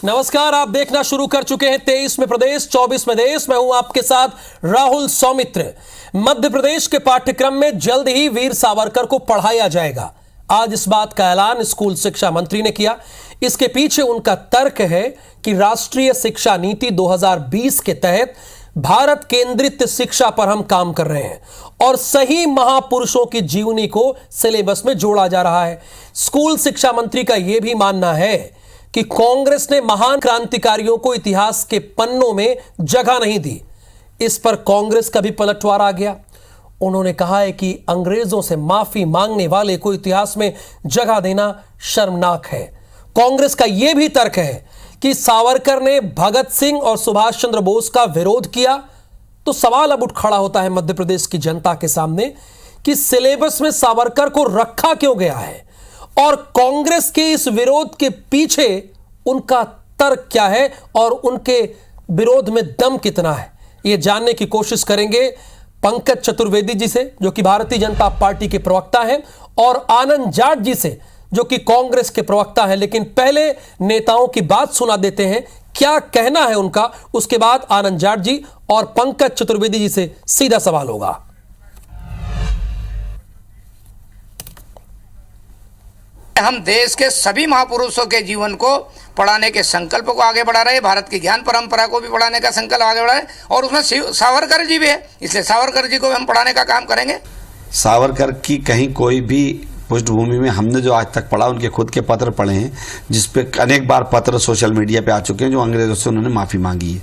नमस्कार, आप देखना शुरू कर चुके हैं 23 में प्रदेश 24 में देश। मैं हूं आपके साथ राहुल सौमित्र। मध्य प्रदेश के पाठ्यक्रम में जल्द ही वीर सावरकर को पढ़ाया जाएगा। आज इस बात का ऐलान स्कूल शिक्षा मंत्री ने किया। इसके पीछे उनका तर्क है कि राष्ट्रीय शिक्षा नीति 2020 के तहत भारत केंद्रित शिक्षा पर हम काम कर रहे हैं और सही महापुरुषों की जीवनी को सिलेबस में जोड़ा जा रहा है। स्कूल शिक्षा मंत्री का यह भी मानना है कि कांग्रेस ने महान क्रांतिकारियों को इतिहास के पन्नों में जगह नहीं दी। इस पर कांग्रेस का भी पलटवार आ गया। उन्होंने कहा है कि अंग्रेजों से माफी मांगने वाले को इतिहास में जगह देना शर्मनाक है। कांग्रेस का यह भी तर्क है कि सावरकर ने भगत सिंह और सुभाष चंद्र बोस का विरोध किया। तो सवाल अब उठ खड़ा होता है मध्य प्रदेश की जनता के सामने कि सिलेबस में सावरकर को रखा क्यों गया है और कांग्रेस के इस विरोध के पीछे उनका तर्क क्या है और उनके विरोध में दम कितना है। यह जानने की कोशिश करेंगे पंकज चतुर्वेदी जी से, जो कि भारतीय जनता पार्टी के प्रवक्ता हैं, और आनंद जाट जी से, जो कि कांग्रेस के प्रवक्ता हैं। लेकिन पहले नेताओं की बात सुना देते हैं, क्या कहना है उनका। उसके बाद आनंद जाट जी और पंकज चतुर्वेदी जी से सीधा सवाल होगा। हम देश के सभी महापुरुषों के जीवन को पढ़ाने के संकल्प को आगे बढ़ा रहे हैं। भारत की ज्ञान परंपरा को भी पढ़ाने का संकल्प आगे बढ़ा रहे हैं और उसमें सावरकर जी भी है, इसलिए सावरकर जी को भी हम पढ़ाने का काम करेंगे। सावरकर की कहीं कोई भी पृष्ठभूमि में हमने जो आज तक पढ़ा, उनके खुद के पत्र पढ़े हैं, जिसपे अनेक बार पत्र सोशल मीडिया पे आ चुके हैं जो अंग्रेजों से उन्होंने माफी मांगी है।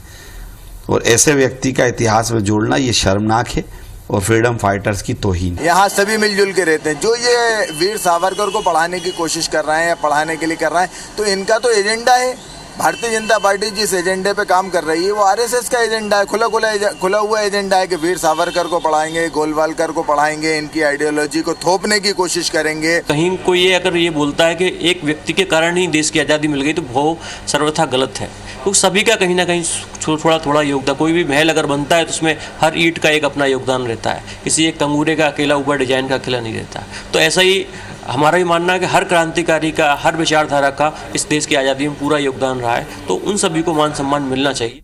और ऐसे व्यक्ति का इतिहास में जोड़ना ये शर्मनाक है और फ्रीडम फाइटर्स की तौहीन। यहाँ सभी मिलजुल के रहते हैं। जो ये वीर सावरकर को पढ़ाने की कोशिश कर रहे हैं या पढ़ाने के लिए कर रहे हैं, तो इनका तो एजेंडा है। भारतीय जनता पार्टी जिस एजेंडे पे काम कर रही है वो आरएसएस का एजेंडा है, खुला हुआ एजेंडा है कि वीर सावरकर को पढ़ाएंगे, गोलवालकर को पढ़ाएंगे, इनकी आइडियोलॉजी को थोपने की कोशिश करेंगे। कहीं कोई ये अगर ये बोलता है कि एक व्यक्ति के कारण ही देश की आज़ादी मिल गई, तो वो सर्वथा गलत है। तो सभी का कहीं ना कहीं थोड़ा थोड़ा योगदान। कोई भी महल अगर बनता है तो उसमें हर ईंट का एक अपना योगदान रहता है, किसी एक तंगूरे का अकेला ऊपर डिजाइन का अकेला नहीं रहता। तो ऐसा ही हमारा भी मानना है कि हर क्रांतिकारी का, हर विचारधारा का इस देश की आज़ादी में पूरा योगदान रहा है, तो उन सभी को मान सम्मान मिलना चाहिए।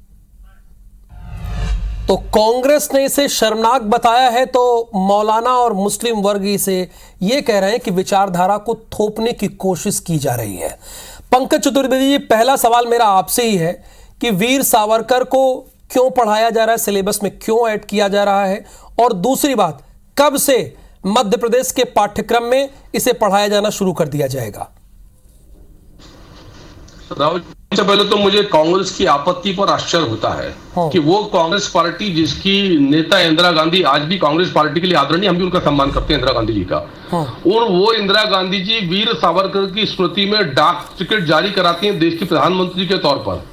तो कांग्रेस ने इसे शर्मनाक बताया है, तो मौलाना और मुस्लिम वर्ग इसे ये कह रहे हैं कि विचारधारा को थोपने की कोशिश की जा रही है। पंकज चतुर्वेदी जी, पहला सवाल मेरा आपसे ही है कि वीर सावरकर को क्यों पढ़ाया जा रहा है, सिलेबस में क्यों ऐड किया जा रहा है, और दूसरी बात, कब से मध्य प्रदेश के पाठ्यक्रम में इसे पढ़ाया जाना शुरू कर दिया जाएगा। राहुल, सबसे पहले तो मुझे कांग्रेस की आपत्ति पर आश्चर्य होता है कि वो कांग्रेस पार्टी जिसकी नेता इंदिरा गांधी आज भी कांग्रेस पार्टी के लिए आदरणीय, हम भी उनका सम्मान करते हैं इंदिरा गांधी जी का, और वो इंदिरा गांधी जी वीर सावरकर की स्मृति में डाक टिकट जारी कराती हैं देश की प्रधानमंत्री के तौर पर।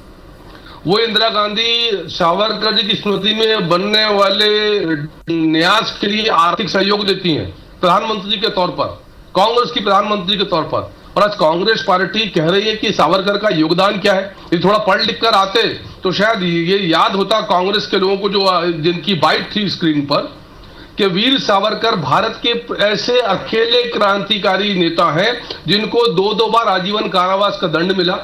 वो इंदिरा गांधी सावरकर जी की स्मृति में बनने वाले न्यास के लिए आर्थिक सहयोग देती हैं प्रधानमंत्री के तौर पर, कांग्रेस की प्रधानमंत्री के तौर पर। और आज कांग्रेस पार्टी कह रही है कि सावरकर का योगदान क्या है। ये थोड़ा पढ़ लिख कर आते तो शायद ये याद होता कांग्रेस के लोगों को, जो जिनकी बाइट थी स्क्रीन पर, कि वीर सावरकर भारत के ऐसे अकेले क्रांतिकारी नेता हैं जिनको 2 बार आजीवन कारावास का दंड मिला,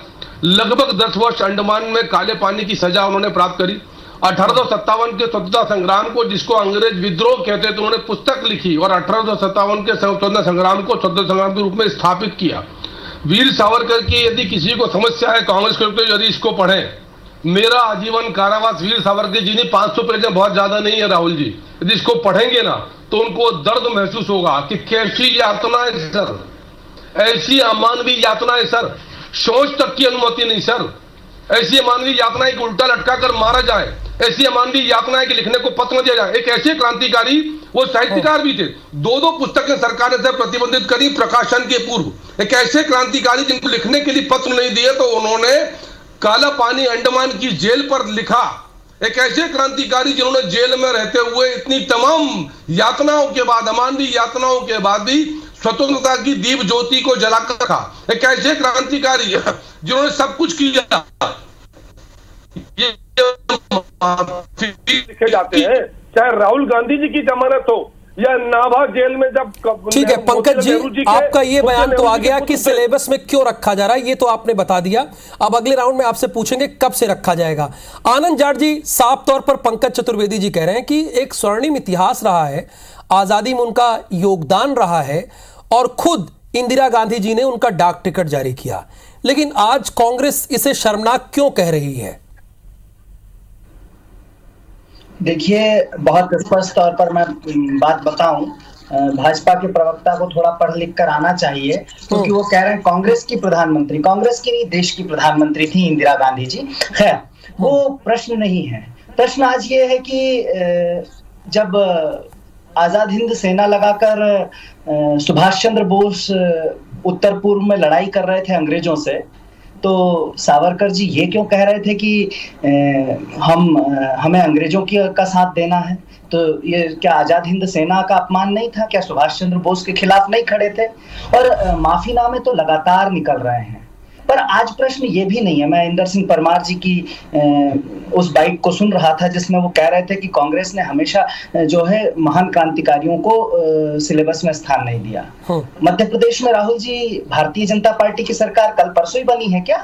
लगभग 10 वर्ष अंडमान में काले पानी की सजा उन्होंने प्राप्त करी। 1857 के स्वतंत्रता संग्राम को, जिसको अंग्रेज विद्रोह कहते थे, उन्होंने पुस्तक लिखी और 1857 के स्वतंत्रता संग्राम को स्वतंत्रता संग्राम के रूप में स्थापित किया। वीर सावरकर की यदि किसी को समस्या है कांग्रेस के, यदि इसको पढ़ें, मेरा आजीवन कारावास वीर सावरकर जी ने 500 पेज बहुत ज्यादा नहीं है राहुल जी। यदि इसको पढ़ेंगे ना तो उनको दर्द महसूस होगा कि कैसी यातना है सर, ऐसी अमानवीय यातना है सर, सोच तक की अनुमति नहीं सर। ऐसी अमानवीय यातना है कि उल्टा लटका कर मारा जाए, ऐसी अमानवीय यातना है कि लिखने को पत्र न दिया जाए। एक ऐसे क्रांतिकारी, वो साहित्यकार भी थे, 2 पुस्तकें सरकार ने प्रतिबंधित करी प्रकाशन के पूर्व। एक ऐसे क्रांतिकारी जिनको लिखने के लिए पत्र नहीं दिए, तो उन्होंने काला पानी अंडमान की जेल पर लिखा। एक ऐसे क्रांतिकारी जिन्होंने जेल में रहते हुए इतनी तमाम यातनाओं के बाद, अमानवीय यातनाओं के बाद भी स्वतंत्रता की दीप ज्योति को जलाकर रखा। एक ऐसे क्रांतिकारी जिन्होंने सब कुछ किया। लिखे जाते हैं, चाहे राहुल गांधी जी की जमानत हो, या नाभा जेल में जब ठीक है पंकज जी, आपका ये बयान तो आ गया कि सिलेबस में क्यों रखा जा रहा है, ये तो आपने बता दिया। अब अगले राउंड में आपसे पूछेंगे कब से रखा जाएगा। आनंद जाट जी, साफ तौर पर पंकज चतुर्वेदी जी कह रहे हैं कि एक स्वर्णिम इतिहास रहा है, आजादी में उनका योगदान रहा है और खुद इंदिरा गांधी जी ने उनका डाक टिकट जारी किया, लेकिन आज कांग्रेस इसे शर्मनाक क्यों कह रही है? देखिए, बहुत स्पष्ट तौर पर मैं बात बताऊं, भाजपा के प्रवक्ता को थोड़ा पढ़ लिख कर आना चाहिए, क्योंकि वो कह रहे हैं कांग्रेस की प्रधानमंत्री, कांग्रेस की नहीं देश की प्रधानमंत्री थी इंदिरा गांधी जी। खैर, वो प्रश्न नहीं है। प्रश्न आज ये है कि जब आजाद हिंद सेना लगाकर सुभाष चंद्र बोस उत्तर पूर्व में लड़ाई कर रहे थे अंग्रेजों से, तो सावरकर जी ये क्यों कह रहे थे कि हमें अंग्रेजों का साथ देना है? तो ये क्या आजाद हिंद सेना का अपमान नहीं था? क्या सुभाष चंद्र बोस के खिलाफ नहीं खड़े थे? और माफीनामे तो लगातार निकल रहे हैं। पर आज प्रश्न ये भी नहीं है। मैं इंदर सिंह परमार जी की उस बाइट को सुन रहा था जिसमें वो कह रहे थे कि कांग्रेस ने हमेशा जो है महान क्रांतिकारियों को सिलेबस में स्थान नहीं दिया। मध्य प्रदेश में राहुल जी, भारतीय जनता पार्टी की सरकार कल परसों ही बनी है क्या?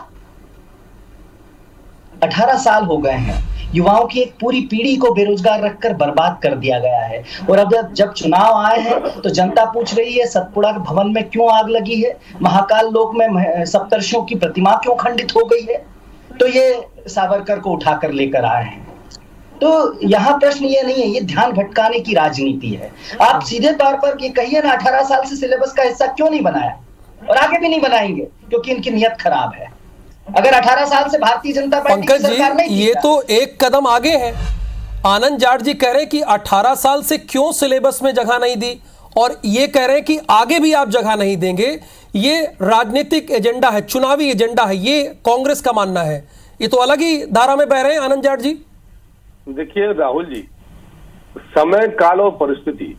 18 साल हो गए हैं। युवाओं की एक पूरी पीढ़ी को बेरोजगार रखकर बर्बाद कर दिया गया है। और अब जब चुनाव आए हैं तो जनता पूछ रही है सतपुड़ा भवन में क्यों आग लगी है, महाकाल लोक में सप्तर्षियों की प्रतिमा क्यों खंडित हो गई है? तो ये सावरकर को उठाकर लेकर आए हैं। तो यहाँ प्रश्न ये नहीं है, ये ध्यान भटकाने की राजनीति है। आप सीधे तौर पर ये कहिए ना, 18 साल से सिलेबस का हिस्सा क्यों नहीं बनाया, और आगे भी नहीं बनाएंगे क्योंकि इनकी नियत खराब है। अगर 18 साल से भारतीय जनता पार्टी की सरकार नहीं, ये तो एक कदम आगे है। आनंद जाट जी कह रहे हैं कि 18 साल से क्यों सिलेबस में जगह नहीं दी, और ये कह रहे हैं कि आगे भी आप जगह नहीं देंगे। ये राजनीतिक एजेंडा है, चुनावी एजेंडा है, ये कांग्रेस का मानना है। ये तो अलग ही धारा में बह रहे हैं आनंद जाट जी। देखिए राहुल जी, समय, काल और परिस्थिति,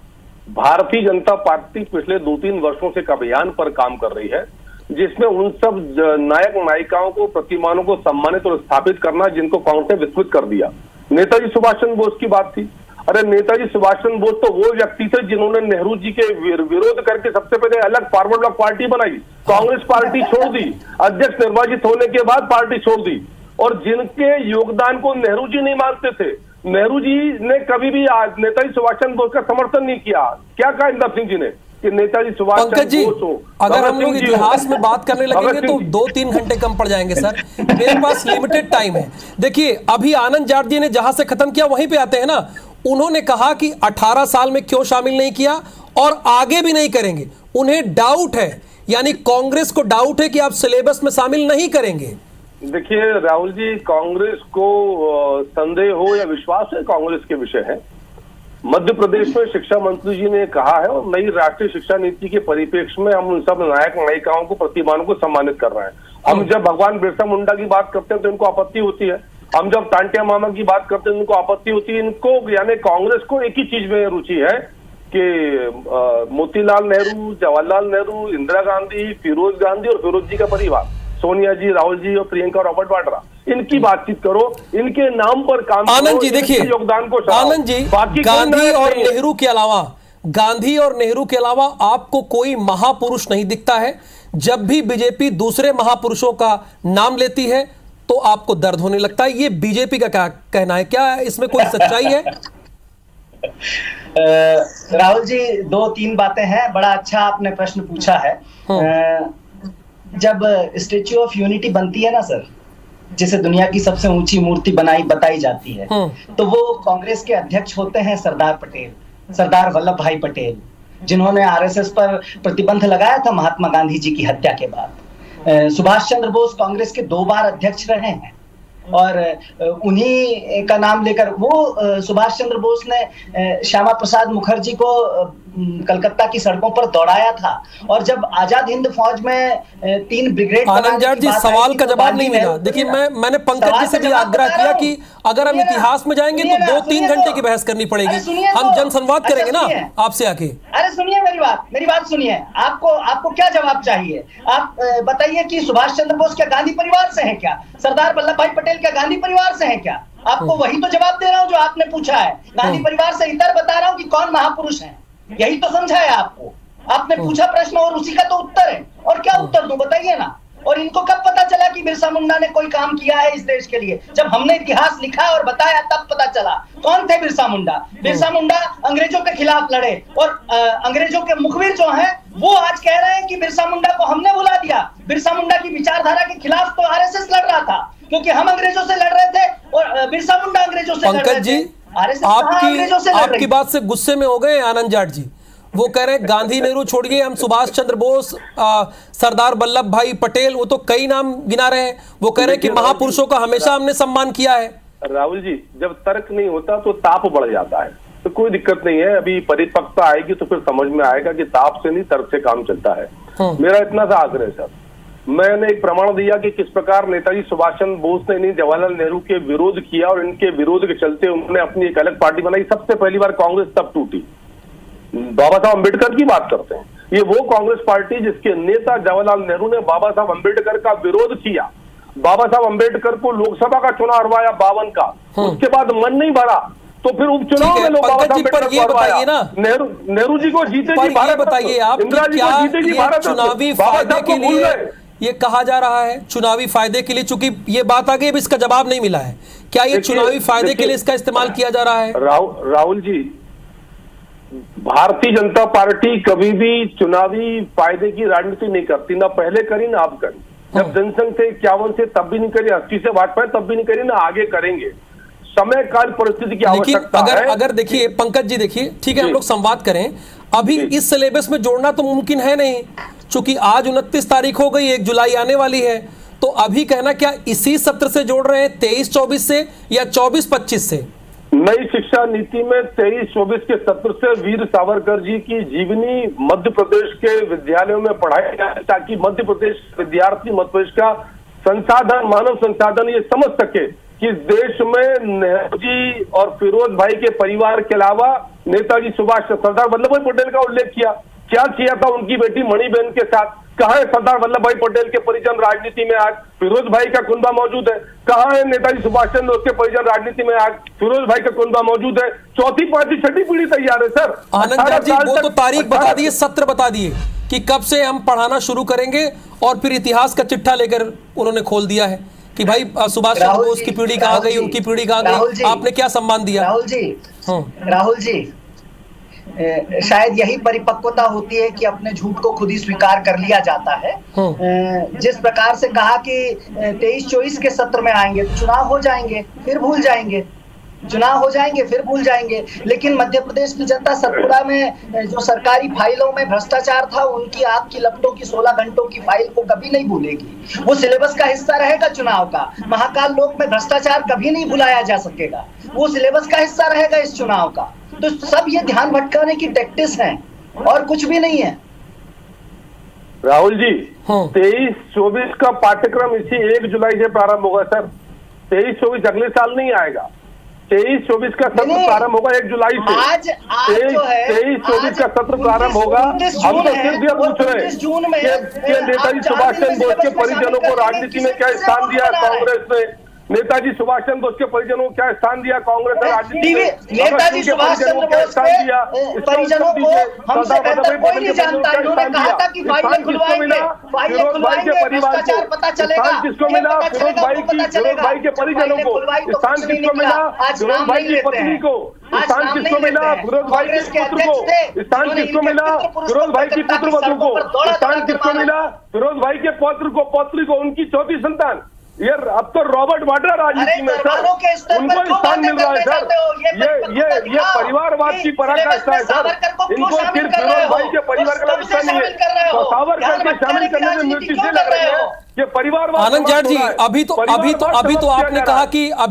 भारतीय जनता पार्टी पिछले 2-3 वर्षों से एक अभियान पर काम कर रही है जिसमें उन सब नायक नायिकाओं को, प्रतिमानों को सम्मानित और स्थापित करना जिनको कांग्रेस ने विस्मृत कर दिया। नेताजी सुभाष चंद्र बोस की बात थी। अरे नेताजी सुभाष चंद्र बोस तो वो व्यक्ति थे जिन्होंने नेहरू जी के विरोध करके सबसे पहले अलग फॉरवर्ड ब्लॉक पार्टी बनाई, कांग्रेस पार्टी छोड़ दी, अध्यक्ष निर्वाचित होने के बाद पार्टी छोड़ दी, और जिनके योगदान को नेहरू जी नहीं मानते थे। नेहरू जी ने कभी भी नेताजी सुभाष चंद्र बोस का समर्थन नहीं किया। क्या कहा इंदर सिंह जी ने कि नेताजी सुभाष चंद्र बोस हो। अगर हम लोग इतिहास में बात करने लगेंगे तो 2-3 घंटे कम पड़ जाएंगे सर, मेरे पास लिमिटेड टाइम है। देखिए, अभी आनंद जाट जी ने जहां से खत्म किया वहीं पे आते हैं ना। उन्होंने कहा कि 18 साल में क्यों शामिल नहीं किया और आगे भी नहीं करेंगे। उन्हें डाउट है, यानी कांग्रेस को डाउट है कि आप सिलेबस में शामिल नहीं करेंगे। देखिए राहुल जी, कांग्रेस को संदेह हो या विश्वास है, कांग्रेस के विषय है। मध्य प्रदेश में शिक्षा मंत्री जी ने कहा है, और नई राष्ट्रीय शिक्षा नीति के परिप्रेक्ष्य में हम उन सब नायक नायिकाओं को, प्रतिमानों को सम्मानित कर रहे हैं। हम जब भगवान बिरसा मुंडा की बात करते हैं तो इनको आपत्ति होती है, हम जब टांटिया मामा की बात करते हैं इनको आपत्ति होती है। इनको यानी कांग्रेस को एक ही चीज में रुचि है कि मोतीलाल नेहरू, जवाहरलाल नेहरू, इंदिरा गांधी, फिरोज गांधी और फिरोज जी का परिवार, सोनिया जी, राहुल जी और प्रियंका रॉबर्ट वाड्रा, इनकी बातचीत करो, इनके नाम पर काम करो। आनंद जी देखिए, योगदान को आनंद जी, गांधी और नेहरू के अलावा, गांधी और नेहरू के अलावा आपको कोई महापुरुष नहीं दिखता है। जब भी बीजेपी दूसरे महापुरुषों का नाम लेती है तो आपको दर्द होने लगता है। ये बीजेपी का क्या कहना है, क्या इसमें कोई सच्चाई है? राहुल जी, 2-3 बातें हैं। बड़ा अच्छा आपने प्रश्न पूछा है। जब स्टेच्यू ऑफ यूनिटी बनती है ना सर, जिसे दुनिया की सबसे ऊंची मूर्ति बताई जाती है, तो वो कांग्रेस के अध्यक्ष होते हैं सरदार पटेल, सरदार वल्लभ भाई पटेल, जिन्होंने आरएसएस पर प्रतिबंध लगाया था महात्मा गांधी जी की हत्या के बाद। सुभाष चंद्र बोस कांग्रेस के 2 बार अध्यक्ष रहे हैं, और उन्हीं का नाम लेकर वो सुभाष चंद्र बोस ने श्यामा प्रसाद मुखर्जी को कलकत्ता की सड़कों पर दौड़ाया था। और जब आजाद हिंद फौज में 3 ब्रिगेड, आनंद जाट जी, सवाल का जवाब नहीं मिला। देखिए, मैंने पंकज जी से भी आग्रह किया कि अगर हम इतिहास में जाएंगे तो 2-3 घंटे की बहस करनी पड़ेगी। हम जनसंवाद करेंगे ना आपसे आके। अरे सुनिए मेरी बात सुनिए। आपको क्या जवाब चाहिए? आप बताइए कि सुभाष चंद्र बोस क्या गांधी परिवार से है क्या? सरदार वल्लभ भाई पटेल क्या गांधी परिवार से है क्या? आपको वही तो जवाब दे रहा हूँ जो आपने पूछा है। गांधी परिवार से इतर बता रहा हूँ कि कौन महापुरुष है। यही तो समझाया आपको। आपने पूछा प्रश्न और उसी का तो उत्तर है, और क्या उत्तर दूं बताइए ना। और इनको कब पता चला कि बिरसा मुंडा ने कोई काम किया है इस देश के लिए? जब हमने इतिहास लिखा और बताया तब पता चला। कौन थे बिरसा मुंडा? बिरसा मुंडा अंग्रेजों के खिलाफ लड़े, और अंग्रेजों के मुखबिर जो हैं वो आज कह रहे हैं कि बिरसा मुंडा को हमने बुला दिया। बिरसा मुंडा की विचारधारा के खिलाफ तो आरएसएस लड़ रहा था, क्योंकि हम अंग्रेजों से लड़ रहे थे और बिरसा मुंडा अंग्रेजों से लड़ रहे थे। पंकज जी, आपकी बात से गुस्से में हो गए आनंद जाट जी। वो कह रहे हैं गांधी नेहरू छोड़िए, हम सुभाष चंद्र बोस, सरदार वल्लभ भाई पटेल, वो तो कई नाम गिना रहे हैं। वो कह रहे हैं कि महापुरुषों का हमेशा हमने सम्मान किया है। राहुल जी, जब तर्क नहीं होता तो ताप बढ़ जाता है, तो कोई दिक्कत नहीं है। अभी परिपक्वता आएगी तो फिर समझ में आएगा कि ताप से नहीं तर्क से काम चलता है। मेरा इतना सा आग्रह है सर, मैंने एक प्रमाण दिया कि किस प्रकार नेताजी सुभाष चंद्र बोस ने नहीं जवाहरलाल नेहरू के विरोध किया, और इनके विरोध के चलते उन्होंने अपनी एक अलग पार्टी बनाई। सबसे पहली बार कांग्रेस तब टूटी। बाबा साहब अम्बेडकर की बात करते हैं, ये वो कांग्रेस पार्टी जिसके नेता जवाहरलाल नेहरू ने बाबा साहब अम्बेडकर का विरोध किया। बाबा साहब अम्बेडकर को लोकसभा का चुनाव हरवाया 52 का, उसके बाद मन नहीं भरा तो फिर उपचुनाव में लोग बाबा साहब अम्बेडकर को हरवाया। नेहरू जी को जीतेगी भारत, बताइए आप, इंदिरा जी को जीतेगी भारत। चुनावी फायदे के लिए ये कहा जा रहा है, चुनावी फायदे के लिए, चूंकि ये बात आ गई, अब इसका जवाब नहीं मिला है। क्या ये चुनावी फायदे के लिए इसका इस्तेमाल किया जा रहा है? राहुल जी, भारतीय जनता पार्टी कभी भी चुनावी फायदे की राजनीति नहीं करती, ना पहले करी ना अब करी। जब जनसंघ से 51 से तब भी नहीं करी, 80 से भाजपा तब भी नहीं करी, ना आगे करेंगे। समय काल परिस्थिति की आवश्यकता है। अगर देखिए पंकज जी, देखिए ठीक है, हम लोग संवाद करें। अभी इस सिलेबस में जोड़ना तो मुमकिन है नहीं, चूंकि आज 29 तारीख हो गई, 1 जुलाई आने वाली है। तो अभी कहना क्या इसी सत्र से जोड़ रहे हैं, 23-24 से या 24-25 से? नई शिक्षा नीति में 23-24 के सत्र से वीर सावरकर जी की जीवनी मध्य प्रदेश के विद्यालयों में पढ़ाई जाए, ताकि मध्य प्रदेश विद्यार्थी, मध्य प्रदेश का संसाधन, मानव संसाधन ये समझ सके कि देश में नेहरू जी और फिरोज भाई के परिवार के अलावा नेताजी सुभाष, सरदार वल्लभ भाई पटेल का उल्लेख किया। क्या किया था उनकी बेटी मणिबेन के साथ? कहाँ है सरदार वल्लभ भाई पटेल के परिजन राजनीति में आज? फिरोज भाई का कुनबा मौजूद है। कहाँ है नेताजी सुभाष चंद्र बोस के परिजन राजनीति में आज? फिरोज भाई का कुनबा मौजूद है। चौथी, पांचवी, छठी पीढ़ी तैयार है सर। आनंद जी, वो तो तारीख बता दिए, सत्र बता दिए कि कब से हम पढ़ाना शुरू करेंगे, और फिर इतिहास का चिट्ठा लेकर उन्होंने खोल दिया है कि भाई सुभाष चंद्र बोस की पीढ़ी कहाँ गई, उनकी पीढ़ी कहाँ गई, आपने क्या सम्मान दिया? राहुल जी, शायद यही परिपक्वता होती है कि अपने झूठ को खुद ही स्वीकार कर लिया जाता है। जिस प्रकार से कहा कि 23-24 के सत्र में आएंगे तो चुनाव हो जाएंगे, फिर भूल जाएंगे, चुनाव हो जाएंगे फिर भूल जाएंगे। लेकिन मध्य प्रदेश की जनता सतपुड़ा में जो सरकारी फाइलों में भ्रष्टाचार था, उनकी आग की लपटों की 16 घंटों की फाइल को कभी नहीं भूलेगी। वो सिलेबस का हिस्सा रहेगा चुनाव का। महाकाल लोक में भ्रष्टाचार कभी नहीं भुलाया जा सकेगा, वो सिलेबस का हिस्सा रहेगा इस चुनाव का। तो सब ये ध्यान भटकाने की टैक्टिस है और कुछ भी नहीं है। राहुल जी, 23-24 का पाठ्यक्रम इसी 1 जुलाई से प्रारंभ होगा सर। 23-24 अगले साल नहीं आएगा। 23-24 का सत्र प्रारंभ होगा 1 जुलाई से। 23-24 का सत्र प्रारंभ होगा। हम तो सिर्फ ये पूछ रहे हैं कि नेताजी सुभाष चंद्र बोस के परिजनों को राजनीति में क्या स्थान दिया कांग्रेस ने? नेताजी सुभाष चंद्र बोस के परिजनों को क्या स्थान दिया कांग्रेस ने राजनीति में? नेताजी सुभाष चंद्र बोस के परिजनों को हमसे बेहतर कोई नहीं जानता। उन्होंने कहा था कि फाइलें खुलवाएंगे, भ्रष्टाचार पता चलेगा। किसको मिला? फिरोज भाई के परिजनों को स्थान किसको मिला? फिरोज भाई की पत्नी को स्थान किसको मिला? फिरोज भाई के पुत्र को स्थान किसको मिला? फिरोज भाई की पुत्र वधू को स्थान किसको मिला? फिरोज भाई के पौत्र को, पौत्री को, उनकी चौथी संतान। यार अब तो रॉबर्ट वाड्रा राजनीति में सर, उनको स्थान मिल रहा है सर। ये परिवारवाद की पराकाष्ठा है सर। इनको सिर्फ फिरोज भाई के परिवार का हिस्सा नहीं है, तो सावरकर के शामिल करने में मृत्यु से लग रही है। ये परिवारवाद। आनंद जाट जी, अभी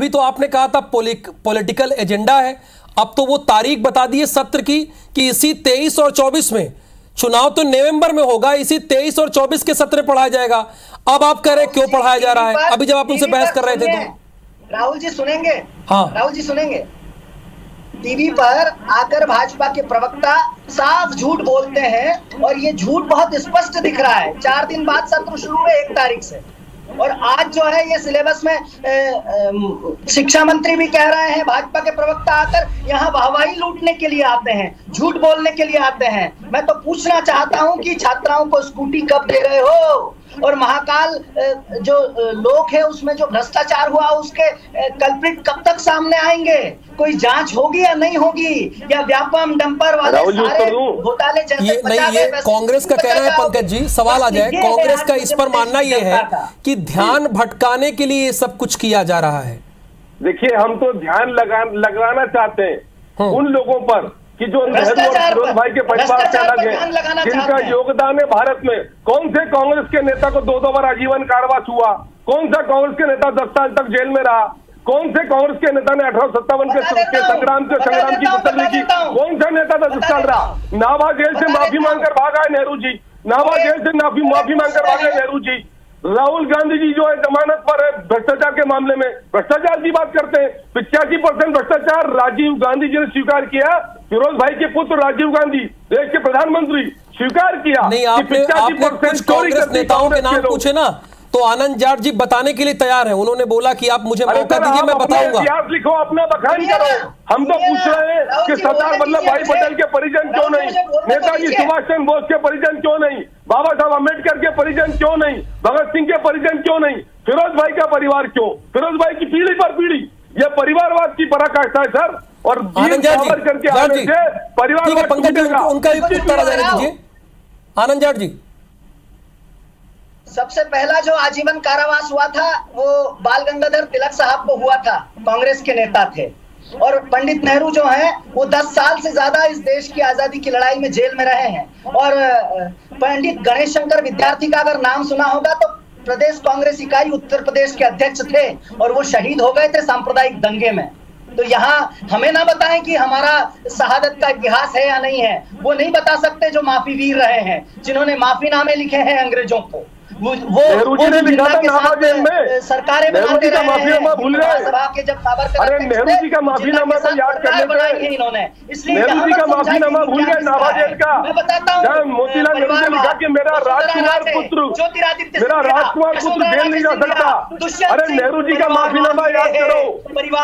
तो आपने कहा था पॉलिटिकल एजेंडा है। अब तो वो तारीख बता दी है सत्र की कि इसी 23 और 24 में, चुनाव तो नवंबर में होगा, इसी 23 और 24 के सत्र पढ़ाया जाएगा। अब आप कह रहे क्यों पढ़ाया जा रहा है? अभी जब आप उनसे बहस कर रहे थे तो राहुल जी सुनेंगे? हाँ राहुल जी सुनेंगे। टीवी पर आकर भाजपा के प्रवक्ता साफ झूठ बोलते हैं और ये झूठ बहुत स्पष्ट दिख रहा है। 4 दिन बाद सत्र शुरू है 1 तारीख से। और आज जो है ये सिलेबस में शिक्षा मंत्री भी कह रहे हैं, भाजपा के प्रवक्ता आकर यहाँ वाहवाही लूटने के लिए आते हैं, झूठ बोलने के लिए आते हैं। मैं तो पूछना चाहता हूँ कि छात्राओं को स्कूटी कब दे रहे हो, और महाकाल जो लोक है उसमें जो भ्रष्टाचार हुआ उसके कल्प्रिट कब तक सामने आएंगे? कोई जांच होगी या नहीं होगी, या व्यापम डंपर वाले सारे घोटाले जैसे ये कांग्रेस का कहना है पंकज जी, सवाल आ जाए, कांग्रेस का इस पर मानना ये है कि ध्यान भटकाने के लिए ये सब कुछ किया जा रहा है। देखिए, हम तो ध्यान लगाना चाहते हैं उन लोगों पर कि जो नेहरू और फिरोज भाई के परिवार से अलग है, जिनका योगदान है भारत में। कौन से कांग्रेस के नेता को 2 बार आजीवन कारावास हुआ? कौन सा कांग्रेस के नेता 10 साल तक जेल में रहा? कौन से कांग्रेस के नेता ने 1857 के संग्राम की पुतली की? कौन सा नेता 10 साल रहा? नाभा जेल से माफी मांगकर भाग आए नेहरू जी, नाभा जेल से माफी मांगकर भाग आए नेहरू जी। राहुल गांधी जी जो है जमानत पर है भ्रष्टाचार के मामले में, भ्रष्टाचार की बात करते हैं। 85% भ्रष्टाचार राजीव गांधी जी ने स्वीकार किया। फिरोज भाई के पुत्र राजीव गांधी देश के प्रधानमंत्री स्वीकार किया। नहीं, आपने कुछ कांग्रेस नेताओं के नाम पूछे ना, तो आनंद जाट जी बताने के लिए तैयार है। उन्होंने बोला कि आप मुझे मौका दीजिए, मैं बताऊंगा। इतिहास लिखो, अपना बखान करो। हम तो पूछ रहे हैं कि सरदार वल्लभ भाई पटेल के परिजन क्यों नहीं, नेताजी सुभाष चंद्र बोस के परिजन क्यों नहीं, बाबा साहब अम्बेडकर के परिजन क्यों नहीं, भगत सिंह के परिजन क्यों नहीं, फिरोज भाई का परिवार क्यों? फिरोज भाई की पीढ़ी पर पीढ़ी यह परिवारवाद की पराकाष्ठा है सर। और आनंद जाट जी, परिवार पंकज जी उनका उत्तर आ जाने दीजिए। आनंद जाट जी, सबसे पहला जो आजीवन कारावास हुआ था वो बाल गंगाधर तिलक साहब को हुआ था, कांग्रेस के नेता थे। और पंडित नेहरू जो हैं वो 10 साल से ज्यादा इस देश की आजादी की लड़ाई में जेल में रहे हैं। और पंडित गणेश शंकर विद्यार्थी का अगर नाम सुना होगा तो प्रदेश कांग्रेस इकाई उत्तर प्रदेश के अध्यक्ष थे और वो शहीद हो गए थे सांप्रदायिक दंगे में। तो यहाँ हमें ना बताएं कि हमारा शहादत का इतिहास है या नहीं है, वो नहीं बता सकते जो माफी वीर रहे हैं, जिन्होंने माफीनामे लिखे हैं अंग्रेजों को। नेहरू जी ने लिखा था नाभा जेल में, सरकारें नेहरू जी का माफीनामा भूल गए? सभा के जब सावरकर, अरे नेहरू जी का माफीनामा तो याद कर लेते हैं इन्होंने, इसलिए नेहरू जी का माफीनामा भूल गए नाभा जेल का। मैं बताता हूँ, मोतीलाल नेहरू ने लिखा कि मेरा राजकुमार पुत्र जेल नहीं जा सकता। अरे नेहरू जी का माफीनामा याद करो,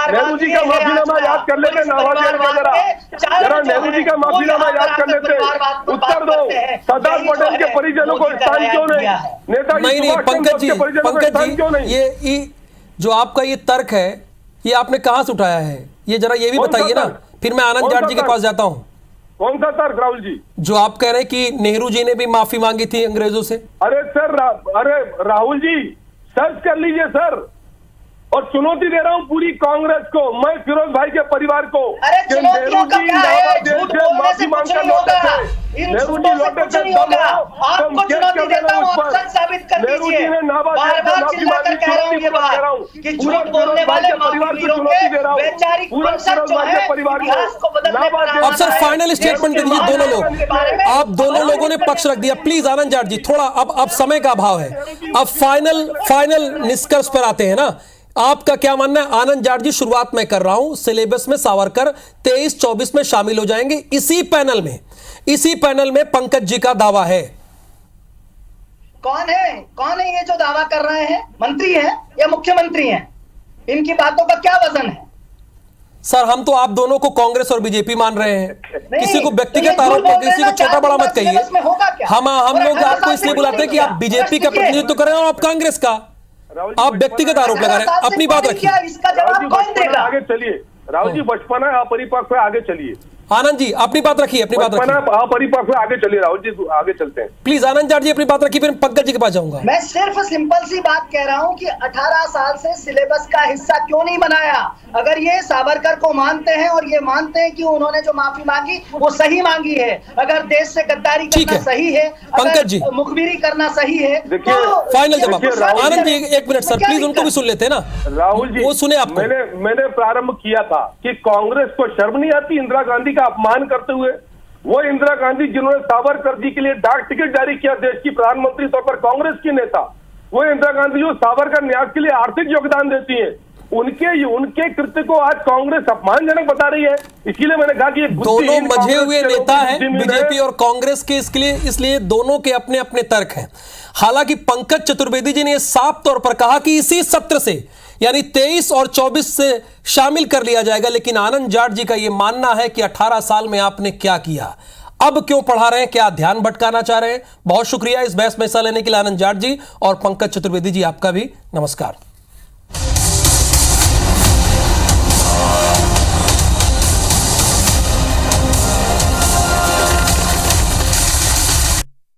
नेहरू जी का माफीनामा याद कर लेते नाभा जेल का। जरा नेहरू जी का माफीनामा याद कर लेते। उत्तर दो, सरदार पटेल के परिजनों को स्थान क्यों नहीं? नहीं पंकज जी, ये जो आपका ये तर्क है ये आपने कहां से उठाया है, ये जरा ये भी बताइए ना, फिर मैं आनंद जाट जी के पास जाता हूं। कौन सा तर्क राहुल जी? जो आप कह रहे हैं कि नेहरू जी ने भी माफी मांगी थी अंग्रेजों से। अरे सर, अरे राहुल जी सर्च कर लीजिए सर, और चुनौती दे रहा हूं पूरी कांग्रेस को, मैं फिरोज भाई के परिवार को। अरे चुनौतियों का क्या है, झूठ बोलने से कुछ नहीं होगा, इन झूठों से कुछ नहीं होगा। आपको चुनौती देता हूं, आप सच साबित कर दीजिए। बार-बार चिल्लाकर कह रहा हूं ये बात कि झूठ बोलने वाले माफीवीरों के वैचारिक कंसेप्ट जो है इतिहास को बदलने पर। अब सर फाइनल स्टेटमेंट दे दीजिए दोनों लोग, आप दोनों लोगों ने पक्ष रख दिया। प्लीज आनंद जाट जी थोड़ा, अब समय का अभाव है, अब फाइनल निष्कर्ष पर आते हैं ना। आपका क्या मानना है? आनंद जाट जी शुरुआत में कर रहा हूं, सिलेबस में सावरकर 23-24 में शामिल हो जाएंगे। इसी पैनल में पंकज जी का दावा है। कौन है ये जो दावा कर रहे हैं? मंत्री हैं या मुख्यमंत्री हैं? इनकी बातों का क्या वजन है? सर हम तो आप दोनों को कांग्रेस और बीजेपी मान रहे हैं, किसी को व्यक्तिगत आरोप, किसी को छोटा बड़ा मत कहिए। हम लोग आपको इसलिए बुलाते हैं कि आप बीजेपी का प्रतिनिधित्व कर रहे हैं और आप कांग्रेस का, आप व्यक्तिगत आरोप लगा रहे हैं। अपनी बात रखिए, इसका जवाब कौन देगा? आगे चलिए राहुल जी, बचपन है, अपरिपक्व है, आगे चलिए। आनंद जी अपनी बात रखिए, अपरिपक्व है, आगे चलिए राहुल जी, आगे चलते हैं। प्लीज आनंद जाट जी अपनी बात रखिए, फिर पंकज जी के पास जाऊंगा। मैं सिर्फ सिंपल सी बात कह रहा हूं कि 18 साल से सिलेबस का हिस्सा क्यों नहीं बनाया? अगर ये सावरकर को मानते हैं और ये मानते हैं कि उन्होंने जो माफी मांगी वो सही मांगी है, अगर देश से गद्दारी करना सही है, पंकज जी मुखबिरी करना सही है, तो फाइनल जवाब। आनंद जी एक मिनट सर, प्लीज उनको भी सुन लेते हैं ना राहुल जी, वो सुने आपको। मैंने प्रारंभ किया था कि कांग्रेस को शर्म नहीं आती इंदिरा गांधी का अपमान करते हुए? वो इंदिरा गांधी जिन्होंने सावरकर जी के लिए डाक टिकट जारी किया, देश की प्रधानमंत्री तौर पर कांग्रेस की नेता, वो इंदिरा गांधी जो सावरकर न्यास के लिए आर्थिक योगदान देती है, उनके कृत्य को आज कांग्रेस अपमानजनक बता रही है। इसीलिए मैंने कहा कि दोनों मंझे हुए नेता हैं बीजेपी और कांग्रेस के, इसलिए दोनों के अपने अपने तर्क हैं। हालांकि पंकज चतुर्वेदी जी ने यह साफ तौर पर कहा कि इसी सत्र से यानी 23 और 24 से शामिल कर लिया जाएगा, लेकिन आनंद जाट जी का यह मानना है कि 18 साल में आपने क्या किया, अब क्यों पढ़ा रहे हैं, क्या ध्यान भटकाना चाह रहे हैं। बहुत शुक्रिया इस बहस में हिस्सा लेने के लिए आनंद जाट जी, और पंकज चतुर्वेदी जी आपका भी नमस्कार।